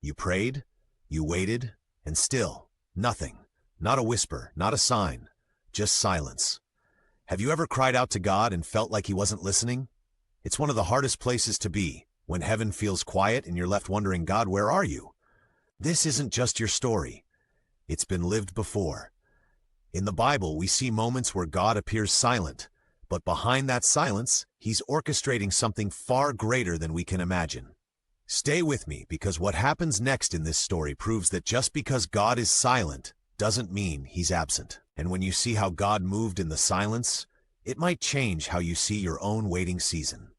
You prayed, you waited, and still, nothing. Not a whisper, not a sign, just silence. Have you ever cried out to God and felt like he wasn't listening? It's one of the hardest places to be, when heaven feels quiet and you're left wondering, God, where are you? This isn't just your story. It's been lived before. In the Bible, we see moments where God appears silent, but behind that silence, he's orchestrating something far greater than we can imagine. Stay with me, because what happens next in this story proves that just because God is silent doesn't mean he's absent. And when you see how God moved in the silence, it might change how you see your own waiting season.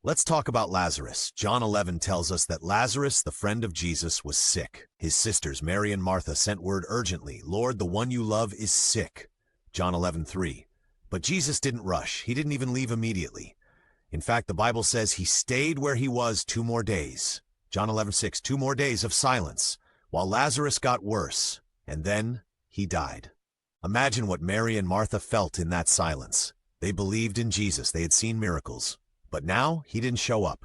Let's talk about Lazarus. John 11 tells us that Lazarus, the friend of Jesus, was sick. His sisters, Mary and Martha, sent word urgently, "Lord, the one you love is sick." John 11:3. But Jesus didn't rush. He didn't even leave immediately. In fact, the Bible says he stayed where he was 2 more days. John 11:6, 2 more days of silence, while Lazarus got worse, and then he died. Imagine what Mary and Martha felt in that silence. They believed in Jesus. They had seen miracles. But now he didn't show up.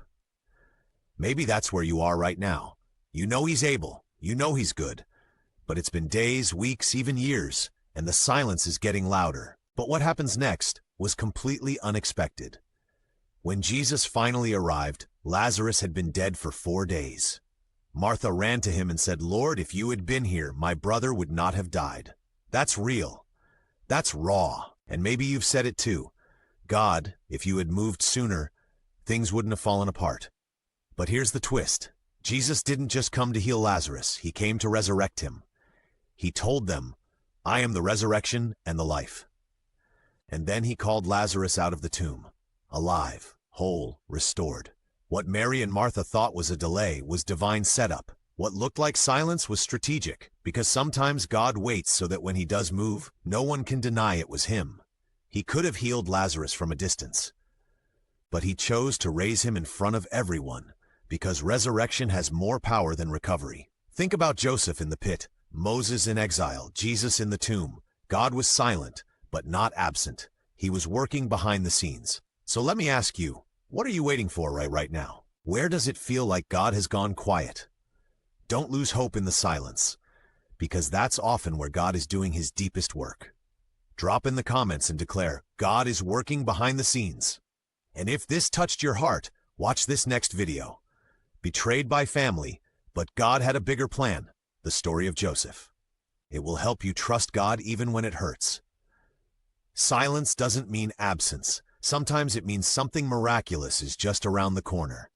Maybe that's where you are right now. You know he's able. You know he's good. But it's been days, weeks, even years, and the silence is getting louder. But what happens next was completely unexpected. When Jesus finally arrived, Lazarus had been dead for 4 days. Martha ran to him and said, "Lord, if you had been here, my brother would not have died." That's real. That's raw. And maybe you've said it too. God, if you had moved sooner, things wouldn't have fallen apart. But here's the twist. Jesus didn't just come to heal Lazarus. He came to resurrect him. He told them, "I am the resurrection and the life." And then he called Lazarus out of the tomb, alive, whole, restored. What Mary and Martha thought was a delay was divine setup. What looked like silence was strategic, because sometimes God waits so that when he does move, no one can deny it was him. He could have healed Lazarus from a distance, but he chose to raise him in front of everyone, because resurrection has more power than recovery. Think about Joseph in the pit, Moses in exile, Jesus in the tomb. God was silent, but not absent. He was working behind the scenes. So let me ask you, what are you waiting for right now? Where does it feel like God has gone quiet? Don't lose hope in the silence, because that's often where God is doing his deepest work. Drop in the comments and declare, God is working behind the scenes. And if this touched your heart, watch this next video. Betrayed by family, but God had a bigger plan. The story of Joseph. It will help you trust God even when it hurts. Silence doesn't mean absence. Sometimes it means something miraculous is just around the corner.